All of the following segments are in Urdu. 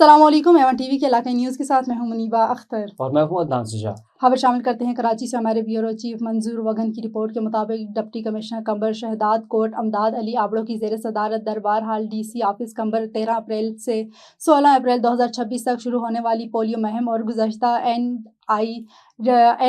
السلام علیکم، ایون ٹی وی کے علاقائی نیوز کے ساتھ میں ہوں منیبہ اختر اور میں ہوں عدنان سجا۔ خبر شامل کرتے ہیں کراچی سے ہمارے بیورو چیف منظور وگن کی رپورٹ کے مطابق ڈپٹی کمشنر کمبر شہداد کوٹ امداد علی آبڑو کی زیر صدارت دربار hall D C office Kamber 13 April سے 16 اپریل 2026 تک شروع ہونے والی پولیو مہم اور گزشتہ این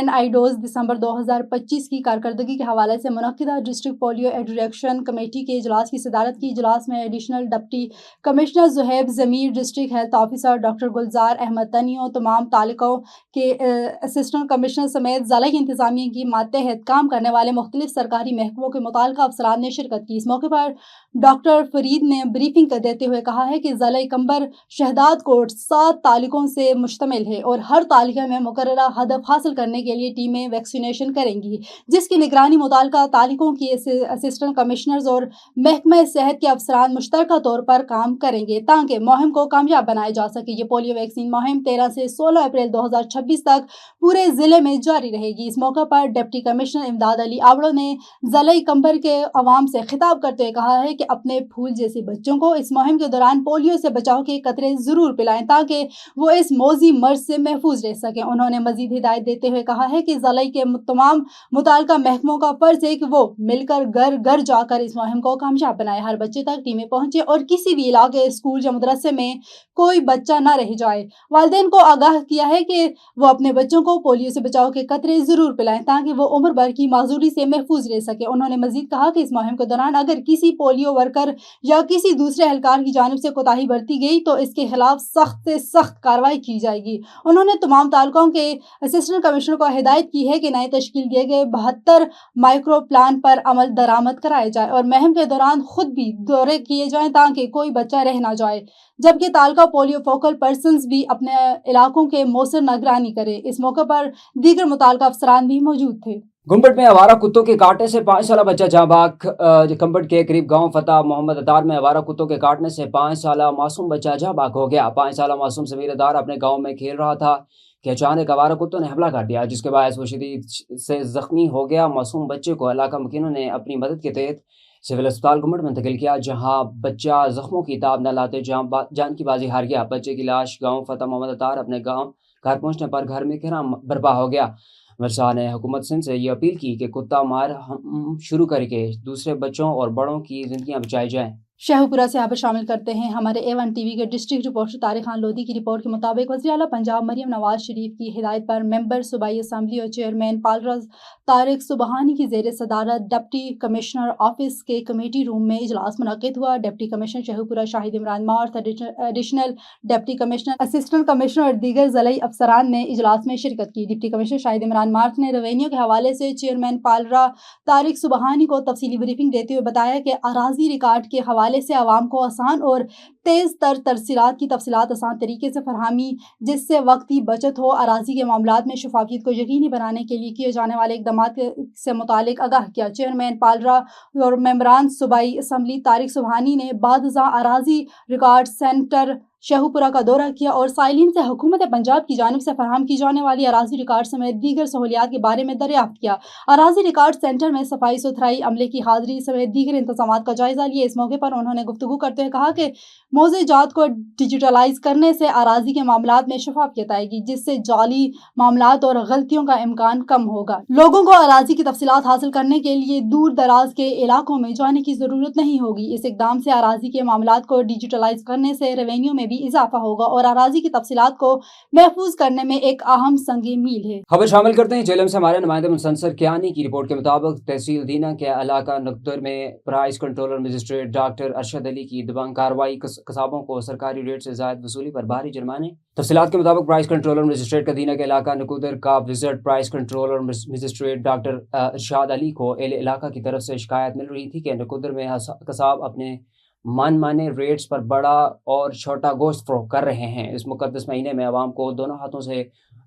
آئی ڈوز دسمبر 2025 کی کارکردگی کے حوالے سے منعقدہ ڈسٹرکٹ پولیو ایڈوکیشن کمیٹی کے اجلاس کی صدارت کی۔ اجلاس میں ایڈیشنل ڈپٹی کمشنر زہیب ضمیر، district health officer doctor Gulzar Ahmed تنیو، تمام تعلقوں کے اسسٹنٹ کمشنر سمیت ضلعی انتظامیہ کی ماتحت کام کرنے والے مختلف سرکاری محکموں کے متعلقہ افسران نے شرکت کی۔ اس موقع پر ڈاکٹر فرید نے بریفنگ دیتے ہوئے کہا ہے کہ ضلعی کمبر شہداد کوٹ 7 تعلقوں سے مشتمل ہے اور ہر تعلقہ میں مقررہ ہدف حاصل کرنے کے لیے ٹیمیں ویکسینیشن کریں گی، جس کی نگرانی متعلقہ تعلقوں کی اسسٹنٹ کمشنرز اور محکمہ صحت کے افسران مشترکہ طور پر کام کریں گے تاکہ مہم کو کامیاب بنایا جا سکے۔ یہ پولیو ویکسین مہم 13 سے 16 اپریل 2026 تک پورے ضلع میں جاری رہے گی۔ اس موقع پر ڈپٹی کمشنر امداد علی آبڑو نے ضلعی کمبر کے عوام سے خطاب کرتے ہوئے کہا ہے کہ اپنے پھول جیسے بچوں کو اس مہم کے دوران پولیو سے بچاؤ کے قطرے ضرور پلائیں تاکہ وہ اس موذی مرض سے محفوظ رہ سکیں۔ انہوں نے مزید ہدایت دیتے ہوئے کہا ہے کہ ضلعی کے تمام متعلقہ محکموں کا فرض ہے کہ وہ مل کر گھر گھر جا کر اس مہم کو کامیاب بنائے، ہر بچے تک ٹیمیں پہنچے اور کسی بھی علاقے، اسکول یا مدرسے میں کوئی بچہ نہ رہ جائے۔ والدین کو آگاہ کیا ہے کہ وہ اپنے بچوں کو پولیو سے بچاؤ کے قطرے ضرور پلائیں تاکہ وہ عمر بھر کی معذوری سے محفوظ رہ سکے۔ انہوں نے مزید کہا کہ اس مہم کے دوران اگر کسی پولیو ورکر یا کسی دوسرے اہلکار کی جانب سے کوتاہی برتی گئی تو اس کے خلاف سخت سے سخت کارروائی کی جائے گی۔ انہوں نے تمام تعلقوں کے اسسٹنٹ کمشنر کو ہدایت کی ہے کہ نئے تشکیل دیے گئے 72 مائکرو پلان پر عمل درآمد کرایا جائے اور مہم کے دوران خود بھی دورے کیے جائیں تاکہ کوئی بچہ رہ نہ جائے، جبکہ تعلقہ پولیو فوکل پرسنز بھی اپنے علاقوں کے مؤثر نگرانی کرے۔ اس موقع پر دیگر متعلقہ افسران بھی موجود تھے۔ گنبٹ میں آوارہ کتوں کے کاٹنے سے 5 سالہ بچہ جاں بحق۔ گنبٹ کے قریب گاؤں فتح محمد اتار میں آوارہ کتوں کے کاٹنے سے 5 سالہ معصوم بچہ جاں بحق ہو گیا۔ 5 سالہ معصوم سمیر اتار اپنے گاؤں میں کھیل رہا تھا کہ اچانک آوارہ کتوں نے حملہ کر دیا، جس کے باعث وہ شدید سے زخمی ہو گیا۔ معصوم بچے کو علاقہ مکینوں نے اپنی مدد کے تحت سول اسپتال گنبٹ منتقل کیا، جہاں بچہ زخموں کی تاب نہ لاتے جان کی بازی ہار گیا۔ بچے کی لاش گاؤں فتح محمد اتار اپنے گھر پہنچنے پر گھر میں کوہرام برپا ہو گیا۔ ورثاء نے حکومت سندھ سے یہ اپیل کی کہ کتا مار شروع کر کے دوسرے بچوں اور بڑوں کی زندگیاں بچائی جائیں۔ شہپورہ سے خبر شامل کرتے ہیں ہمارے ایون ٹی وی کے ڈسٹرکٹ رپورٹر طارق خان لودھی کی رپورٹ کے مطابق وزیر اعلیٰ پنجاب مریم نواز شریف کی ہدایت پر ممبر صوبائی اسمبلی اور چیئرمین پارلر طارق سبحانی کی زیر صدارت ڈپٹی کمشنر آفس کے کمیٹی روم میں اجلاس منعقد ہوا۔ Deputy commissioner Shahpura Shahid Imran Marth, additional deputy commissioner, assistant commissioner اور دیگر ضلعی افسران نے اجلاس میں شرکت کی۔ ڈپٹی کمشنر شاہد عمران مارتھ نے ریونیو کے حوالے سے چیئرمین پارلر طارق سبحانی کو تفصیلی بریفنگ دیتے ہوئے بتایا کہ اراضی ریکارڈ کے حوالے سے عوام کو آسان اور تیز تر ترسیلات کی تفصیلات آسان طریقے سے فراہمی، جس سے وقت کی بچت ہو۔ اراضی کے معاملات میں شفافیت کو یقینی بنانے کے لیے کیے جانے والے اقدامات سے متعلق آگاہ کیا۔ چیئرمین پارلر اور ممبران صوبائی اسمبلی طارق سبحانی نے بعد ازاں اراضی ریکارڈ سینٹر شہپورہ کا دورہ کیا اور سائلین سے حکومت پنجاب کی جانب سے فراہم کی جانے والی اراضی ریکارڈ سمیت دیگر سہولیات کے بارے میں دریافت کیا۔ اراضی ریکارڈ سینٹر میں صفائی ستھرائی، عملے کی حاضری سمیت دیگر انتظامات کا جائزہ لیا۔ اس موقع پر انہوں نے گفتگو کرتے ہوئے کہا کہ موضوع جات کو ڈیجیٹلائز کرنے سے اراضی کے معاملات میں شفافیت آئے گی، جس سے جعلی معاملات اور غلطیوں کا امکان کم ہوگا۔ لوگوں کو اراضی کی تفصیلات حاصل کرنے کے لیے دور دراز کے علاقوں میں جانے کی ضرورت نہیں ہوگی۔ اس اقدام سے اراضی کے معاملات کو ڈیجیٹلائز کرنے سے ریونیو میں بھی اضافہ ہوگا اور اراضی کی تفصیلات کو محفوظ کرنے میں ایک اہم سنگ میل ہے۔ خبر شامل کرتے ہیں جیلم سے ہمارے نمائندے منصر کیانی کی رپورٹ کے مطابق تحصیل دینا کے علاقہ نقدر میں price controller magistrate doctor Arshad Ali کی دبنگ کارروائی، قصابوں کو سرکاری ریٹ سے زائد وصولی پر بھاری جرمانے۔ تفصیلات کے مطابق پرائس کنٹرولر مجسٹریٹ کدینہ کے علاقہ نکودر کا visit price controller magistrate doctor Irshad Ali کو اہل علاقہ کی طرف سے شکایت مل رہی تھی کہ نکودر میں قصاب اپنے من مانے ریٹس پر بڑا اور چھوٹا گوشت فروخت کر رہے ہیں، اس مقدس مہینے میں عوام کو دونوں ہاتھوں سے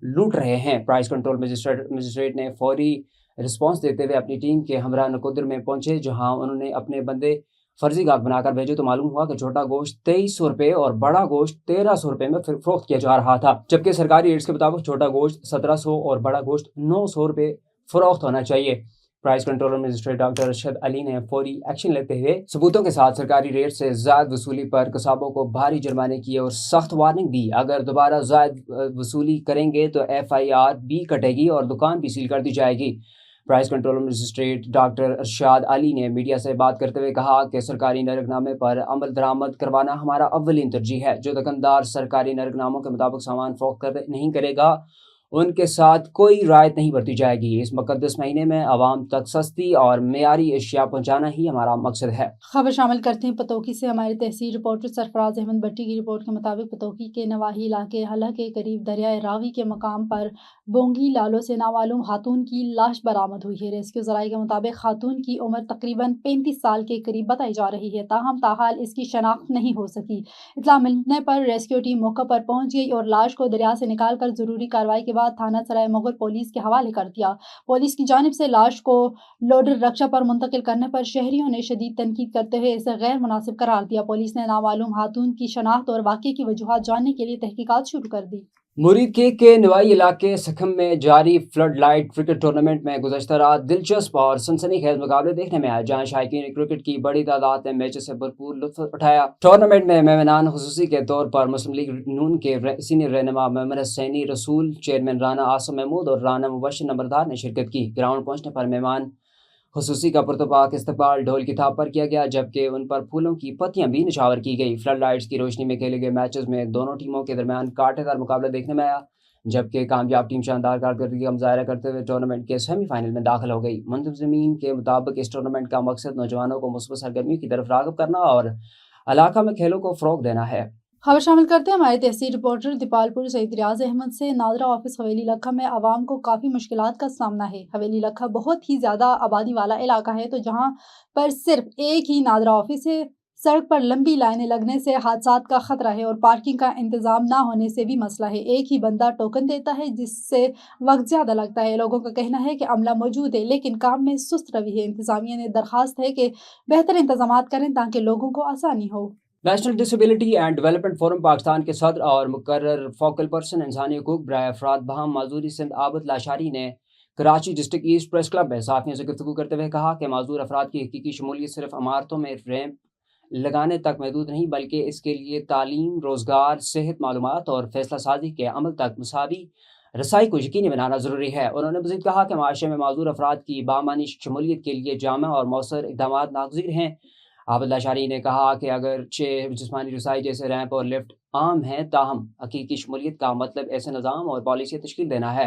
لوٹ رہے ہیں۔ پرائس کنٹرول مجسٹریٹ نے فوری رسپانس دیتے ہوئے اپنی ٹیم کے ہمراہ نکودر میں پہنچے، جہاں انہوں نے اپنے بندے فرضی گاہک بنا کر بھیجے تو معلوم ہوا کہ چھوٹا گوشت 2300 روپے اور بڑا گوشت 1300 روپے میں فروخت کیا جا رہا تھا، جبکہ سرکاری ریٹس کے مطابق چھوٹا گوشت 1700 اور بڑا گوشت 900 روپے فروخت ہونا چاہیے۔ Price controller magistrate doctor Arshad Ali نے فوری ایکشن لیتے ہوئے ثبوتوں کے ساتھ سرکاری ریٹ سے زائد وصولی پر قصابوں کو بھاری جرمانے کیے اور سخت وارننگ دی۔ اگر دوبارہ زائد وصولی کریں گے تو FIR بھی کٹے گی اور دکان بھی سیل کر دی جائے گی۔ Price controller magistrate doctor Irshad علی نے میڈیا سے بات کرتے ہوئے کہا کہ سرکاری نرخ نامے پر عمل درآمد کروانا ہمارا اولین ترجیح ہے۔ جو دکاندار سرکاری نرخ ناموں کے مطابق سامان فروخت نہیں کرے گا ان کے ساتھ کوئی رعایت نہیں برتی جائے گی۔ اس مقدس مہینے میں عوام تک سستی اور معیاری اشیاء پہنچانا ہی ہمارا مقصد ہے۔ خبر شامل کرتے ہیں پتوکی سے۔ ہمارے تحصیل رپورٹر سرفراز احمد بٹی کی رپورٹ کے مطابق پتوکی کے نواحی علاقے حلہ کے قریب دریائے راوی کے مقام پر بونگی لالوں سے نامعلوم خاتون کی لاش برآمد ہوئی ہے۔ ریسکیو ذرائع کے مطابق خاتون کی عمر تقریباً 35 سال کے قریب بتائی جا رہی ہے، تاہم تاحال اس کی شناخت نہیں ہو سکی۔ اطلاع ملنے پر ریسکیو ٹیم موقع پر پہنچ گئی اور لاش کو دریا سے نکال کر ضروری کارروائی کے بعد تھانہ سرائے مغل پولیس کے حوالے کر دیا۔ پولیس کی جانب سے لاش کو لوڈر رکشا پر منتقل کرنے پر شہریوں نے شدید تنقید کرتے ہوئے اسے غیر مناسب قرار دیا۔ پولیس نے نامعلوم خاتون کی شناخت اور واقعے کی وجوہات جاننے کے لیے تحقیقات شروع کر دی۔ مرید کے نوائی علاقے سکھم میں جاری فلڈ لائٹ کرکٹ ٹورنامنٹ میں گزشتہ رات دلچسپ اور سنسنی خیز مقابلے دیکھنے میں آئے، جہاں شائقین کرکٹ کی بڑی تعداد نے میچ سے بھرپور لطف اٹھایا۔ ٹورنامنٹ میں مہمانان خصوصی کے طور پر مسلم لیگ نون کے سینئر رہنما محمد حسینی رسول، چیئرمین رانا آصم محمود اور رانا مبشر نمبردار نے شرکت کی۔ گراؤنڈ پہنچنے پر مہمان خصوصی کا پرتپاک استقبال ڈھول کی تھاپ پر کیا گیا، جبکہ ان پر پھولوں کی پتیاں بھی نچھاور کی گئی۔ فلڈ لائٹس کی روشنی میں کھیلے گئے میچز میں دونوں ٹیموں کے درمیان کانٹے دار مقابلہ دیکھنے میں آیا، جبکہ کامیاب ٹیم شاندار کارکردگی کا مظاہرہ کرتے ہوئے ٹورنامنٹ کے سیمی فائنل میں داخل ہو گئی۔ منتظمین کے مطابق اس ٹورنامنٹ کا مقصد نوجوانوں کو مثبت سرگرمیوں کی طرف راغب کرنا اور علاقہ میں کھیلوں کو فروغ دینا ہے۔ خبر شامل کرتے ہیں ہمارے تحصیل رپورٹر دیپال پور سعید ریاض احمد سے۔ نادرا آفس حویلی لکھا میں عوام کو کافی مشکلات کا سامنا ہے۔ حویلی لکھا بہت ہی زیادہ آبادی والا علاقہ ہے، تو جہاں پر صرف ایک ہی نادرا آفس ہے، سڑک پر لمبی لائنیں لگنے سے حادثات کا خطرہ ہے اور پارکنگ کا انتظام نہ ہونے سے بھی مسئلہ ہے۔ ایک ہی بندہ ٹوکن دیتا ہے جس سے وقت زیادہ لگتا ہے۔ لوگوں کا کہنا ہے کہ عملہ موجود ہے لیکن کام میں سست روی ہے۔ انتظامیہ نے درخواست ہے کہ بہتر انتظامات کریں تاکہ لوگوں کو آسانی ہو۔ National disability and development forum Pakistan کے صدر اور مقرر فوکل پرسن انسانی حقوق برائے افراد بہم معذوری سندھ عابد لاشاری نے Karachi district east press club میں صحافیوں سے گفتگو کرتے ہوئے کہا کہ معذور افراد کی حقیقی شمولیت صرف عمارتوں میں ریمپ لگانے تک محدود نہیں، بلکہ اس کے لیے تعلیم، روزگار، صحت، معلومات اور فیصلہ سازی کے عمل تک مساوی رسائی کو یقینی بنانا ضروری ہے۔ انہوں نے مزید کہا کہ معاشرے میں معذور افراد کی بامعنی شمولیت کے لیے جامع اور مؤثر اقدامات ناگزیر ہیں۔ عابد لاشاری نے کہا کہ اگرچہ جسمانی رسائی جیسے ریمپ اور لفٹ عام ہیں، تاہم حقیقی شمولیت کا مطلب ایسے نظام اور پالیسی تشکیل دینا ہے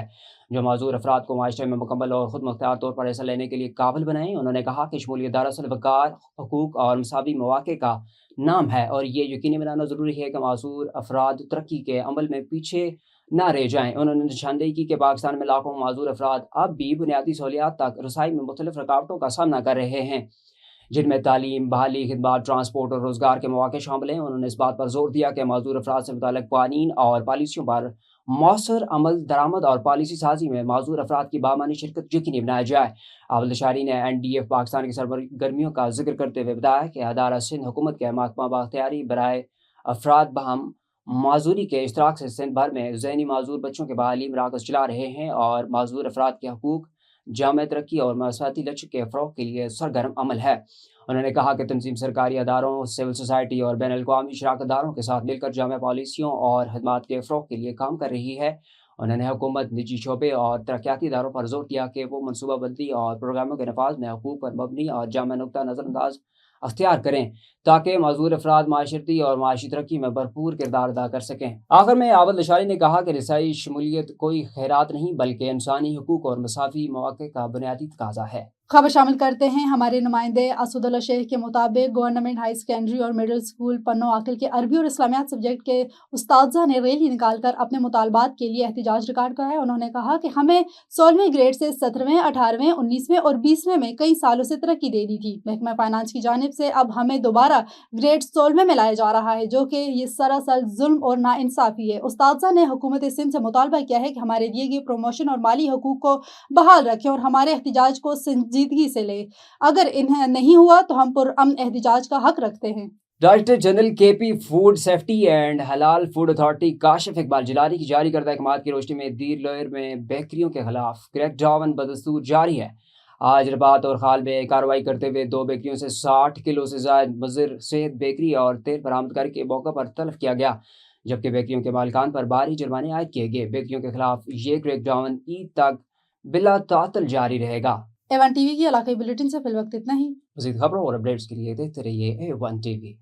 جو معذور افراد کو معاشرے میں مکمل اور خود مختار طور پر حصہ لینے کے لیے قابل بنائیں۔ انہوں نے کہا کہ شمولیت دراصل وقار، حقوق اور مساوی مواقع کا نام ہے اور یہ یقینی بنانا ضروری ہے کہ معذور افراد ترقی کے عمل میں پیچھے نہ رہ جائیں۔ انہوں نے نشاندہی کی کہ پاکستان میں لاکھوں معذور افراد اب بھی بنیادی سہولیات تک رسائی میں مختلف رکاوٹوں کا سامنا کر رہے ہیں، جن میں تعلیم، بحالی خدمات، ٹرانسپورٹ اور روزگار کے مواقع شامل ہیں۔ انہوں نے اس بات پر زور دیا کہ معذور افراد سے متعلق قوانین اور پالیسیوں پر مؤثر عمل درآمد اور پالیسی سازی میں معذور افراد کی بامعنی شرکت یقینی بنایا جائے۔ عابد لاشاری نے NDF پاکستان کی سرگرمیوں کا ذکر کرتے ہوئے بتایا کہ ادارہ سندھ حکومت کے محکمہ بااختیاری برائے افراد بہم معذوری کے اشتراک سے سندھ بھر میں ذہنی معذور بچوں کے بحالی مراکز چلا رہے ہیں اور معذور افراد کے حقوق، جامع ترقی اور مساواتی لچک کے فروغ کے لیے سرگرم عمل ہے۔ انہوں نے کہا کہ تنظیم سرکاری اداروں، سول سوسائٹی اور بین الاقوامی شراکت داروں کے ساتھ مل کر جامع پالیسیوں اور خدمات کے فروغ کے لیے کام کر رہی ہے۔ انہوں نے حکومت، نجی شعبے اور ترقیاتی اداروں پر زور دیا کہ وہ منصوبہ بندی اور پروگراموں کے نفاذ میں حقوق پر مبنی اور جامع نقطہ نظر انداز اختیار کریں تاکہ معذور افراد معاشرتی اور معاشی ترقی میں بھرپور کردار ادا کر سکیں۔ آخر میں عابد لاشاری نے کہا کہ رسائی شمولیت کوئی خیرات نہیں بلکہ انسانی حقوق اور مساوی مواقع کا بنیادی تقاضا ہے۔ خبر شامل کرتے ہیں ہمارے نمائندے اسد اللہ شیخ کے مطابق گورنمنٹ ہائی سیکنڈری اور مڈل اسکول پنو عاقل کے عربی اور اسلامیات سبجیکٹ کے اساتذہ نے ریلی نکال کر اپنے مطالبات کے لیے احتجاج ریکارڈ کرایا۔ انہوں نے کہا کہ ہمیں 16ویں گریڈ سے 17ویں، 18ویں، 19ویں اور 20ویں میں کئی سالوں سے ترقی دے دی تھی۔ محکمہ فائنانس کی جانب سے اب ہمیں دوبارہ گریڈ 16ویں میں لایا جا رہا ہے، جو کہ یہ سراسر ظلم اور ناانصافی ہے۔ اساتذہ نے حکومت سندھ سے مطالبہ کیا ہے کہ ہمارے دیے گئے پروموشن اور مالی حقوق کو بحال رکھیں اور ہمارے احتجاج کو سنجیدگی سے لے۔ اگر انہیں نہیں ہوا تو ہم پرامن احتجاج کا حق رکھتے ہیں۔ Director general KP food safety and حلال فوڈ اتھارٹی کاشف اقبال جیلانی کی جاری کردہ احکامات کی روشنی میں دیر لوئر میں بیکریوں کے خلاف کریک ڈاؤن بدستور جاری ہے۔ آج رباط اور خال میں کارروائی کرتے ہوئے 2 بیکریوں سے 60 کلو سے زائد مضر صحت بیکری اور تیل برآمد کر کے موقع پر تلف کیا گیا، جبکہ بیکریوں کے مالکان پر بھاری جرمانے عائد کیے گئے۔ بیکریوں کے خلاف یہ کریک ڈاؤن عید تک بلا تعطل جاری رہے گا۔ A1 TV کی علاقائی بلیٹن سے فی الوقت اتنا ہی۔ مزید خبروں اور اپڈیٹس کے لیے دیکھتے رہیے A1 TV۔